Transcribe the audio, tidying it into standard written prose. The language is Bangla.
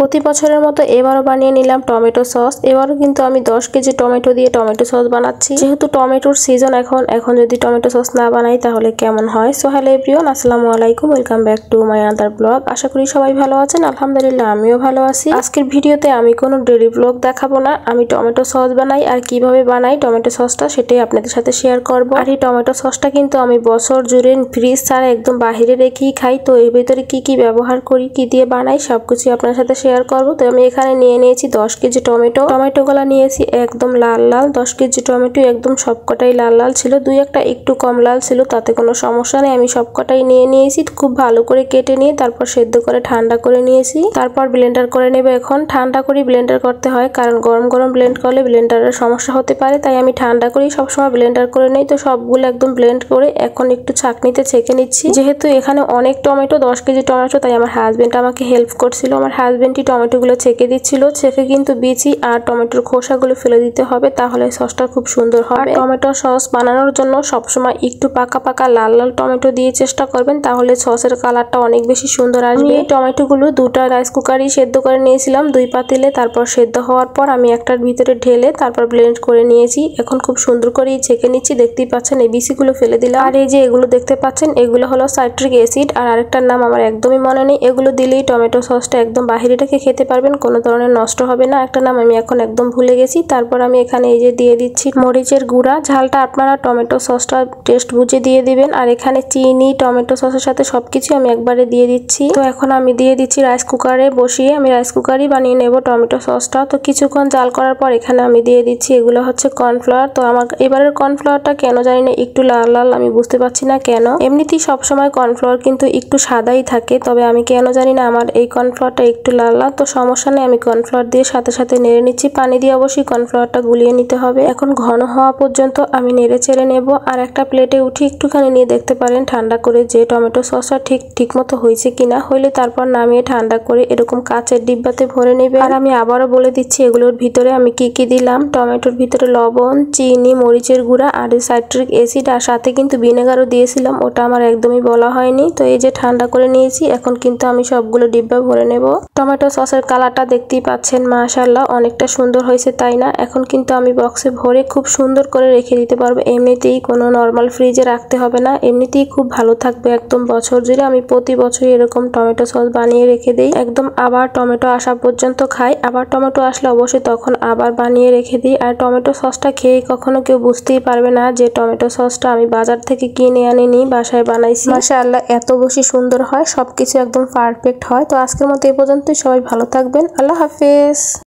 প্রতি বছরের মতো এবারও বানিয়ে নিলাম টমেটো সস। এবারও কিন্তু আমি 10 কেজি টমেটো দিয়ে টমেটো সস বানাচ্ছি। যেহেতু টমেটোর সিজন এখন যদি টমেটো সস না বানাই তাহলে কেমন হয়। সো হ্যালো এভরিওয়ান, আসসালামু আলাইকুম, welcome back to my other blog. আশা করি সবাই ভালো আছেন। আলহামদুলিল্লাহ আমিও ভালো আছি। আজকের ভিডিওতে আমি কোনো ডেইলি ব্লগ দেখাবো না, আমি টমেটো সস বানাই আর কিভাবে বানাই টমেটো সসটা সেটাই আপনাদের সাথে শেয়ার করব। আর এই টমেটো সসটা কিন্তু আমি বছর জুড়ে ফ্রিজ ছাড়া একদম বাহিরে রেখেই খাই। তো এর ভিতরে কি কি ব্যবহার করি, কি দিয়ে বানাই সবকিছু আপনার সাথে শেয়ার করব। তো আমি এখানে নিয়ে নিয়েছি 10 কেজি টমেটো গুলা নিয়েছি একদম লাল লাল। 10 কেজি টমেটো একদম সবকটাই লাল লাল ছিল, দুই একটা একটু কম লাল ছিল, তাতে কোনো সমস্যা নেই। আমি সবকটাই নিয়ে নিয়েছি, খুব ভালো করে কেটে নিয়ে তারপর সেদ্ধ করে ঠান্ডা করে নিয়েছি। তারপর ব্লেন্ডার করে নেব। এখন ঠান্ডা করে ব্লেন্ডার করতে হয়, কারণ গরম গরম ব্লেন্ড করলে ব্লেন্ডারের সমস্যা হতে পারে, তাই আমি ঠান্ডা করেই সবসময় ব্লেন্ডার করে নেই। তো সবগুলো একদম ব্লেন্ড করে এখন একটু ছাঁকনিতে ছেঁকে নিচ্ছি। যেহেতু এখানে অনেক টমেটো, 10 কেজি টমেটো, তাই আমার হাজবেন্ড আমাকে হেল্প করছিল। আমার হাজবেন্ডই টমেটোগুলো ছেঁকে দিচ্ছিল। ছেঁকে কিন্তু বিচি আর টমেটোর খোসাগুলো ফেলে দিতে হবে, তাহলে সসটা খুব সুন্দর হবে। টমেটো সস বানানোর জন্য সবসময় একটু পাকা পাকা লাল লাল টমেটো দিয়ে চেষ্টা করবেন, তাহলে সসের কালারটা অনেক বেশি সুন্দর আসবে। এই টমেটোগুলো দুটা রাইস কুকারই সেদ্ধ করে নিয়েছিলাম, 2 পাতিলে। তারপর সেদ্ধ হওয়ার পর আমি একটার ভিতরে ঢেলে তারপর ব্লেন্ড করে নিয়েছি। এখন খুব সুন্দর করে ছেঁকে নিচ্ছি। দেখতেই পাচ্ছেন এই বিচিগুলো ফেলে দিলাম। আর এই যে এগুলো দেখতে পাচ্ছেন, এগুলো হলো সাইট্রিক অ্যাসিড, আর আরেকটার নাম আমার একদমই মনে নেই। এগুলো দিলেই টমেটো সসটা একদম বাহিরে রেখে খেতে পারবেন, কোনো ধরনের নষ্ট হবে না। একটা নাম আমি এখন একদম ভুলে গেছি। তারপর আমি এখানে এই যে দিয়ে দিচ্ছি মরিচের গুঁড়া। ঝালটা আপনারা টমেটো সসটা টেস্ট বুঝে দিয়ে দিবেন। আর এখানে চিনি, টমেটো সসের সাথে সবকিছু আমি একবারে দিয়ে দিচ্ছি। তো এখন আমি দিয়ে দিচ্ছি রাইস কুকারে বসিয়ে, আমি রাইস কুকারই বানিয়ে নেব টমেটো সসটা। তো কিছুক্ষণ জাল করার পর এখানে আমি দিয়ে দিচ্ছি এগুলো হচ্ছে কর্নফ্লাওয়ার। তো আমার এবারের কর্নফ্লাওয়ারটা কেন জানি না একটু লাল লাল, আমি বুঝতে পারছি না কেন। এমনিতেই সবসময় কর্নফ্লাওয়ার কিন্তু একটু সাদাই থাকে, তবে আমি কেন জানি না আমার এই কর্নফ্লাওয়ারটা একটু লাল লাল। তো সমস্যা নেই, আমি কর্নফ্লাওয়ার দিয়ে সাথে সাথে নেড়ে নিচ্ছি। পানি দিয়ে অবশ্যই কর্নফ্লাওয়ারটা গুলিয়ে নিতে হবে। এখন ঘন হওয়া পর্যন্ত আমি নেড়ে চেড়ে নেব। আর একটা প্লেটে উঠে একটুখানি নিয়ে দেখতে পারেন ঠান্ডা করে যে টমেটো সসটা ঠিক মতো হয়েছে কিনা। হইলে তারপর নামিয়ে ঠান্ডা করে এরকম কাচের ডিব্বাতে ভরে নেবে। আর আমি আবারও বলে দিচ্ছি এগুলোর ভিতরে আমি কি কি দিলাম। টমেটোর ভিতরে লবণ, চিনি, মরিচের গুঁড়া আর সাইট্রিক অ্যাসিড, আর সাথে কিন্তু ভিনেগারও দিয়েছিলাম, ওটা আমার একদমই বলা হয়নি। তো এই যে ঠান্ডা করে নিয়েছি, এখন কিন্তু আমি সবগুলো ডিব্বা ভরে নেব। টমেটো সসের কালারটা দেখতেই পাচ্ছেন, মাশাআল্লাহ অনেকটা সুন্দর হয়েছে, তাই না? এখন কিন্তু আমি বক্সে ভরে খুব সুন্দর করে রেখে দিতে পারবো। এমনিতেই কোনো নর্মাল ফ্রিজে রাখতে হবে না, এমনিতেই খুব ভালো থাকবে একদম বছর জুড়ে। আমি প্রতি বছরই এরকম টমেটো সস বানিয়ে রেখে দিই, একদম আবার টমেটো আসা পর্যন্ত খাই। আবার টমেটো আসলে অবশ্যই তখন আবার বানিয়ে রেখে দিই। আর টমেটো সসটা খেয়ে কখনো কেউ বুঝতেই পারবে না যে টমেটো সসটা আমি বাজার থেকে কিনে আনিনি, বাসায় বানাইছি। মাশাআল্লাহ এত বেশি সুন্দর হয়, সবকিছু একদম পারফেক্ট হয়। তো আজকের মতো এই পর্যন্তই। সবাই ভালো থাকবেন, আল্লাহ হাফেজ।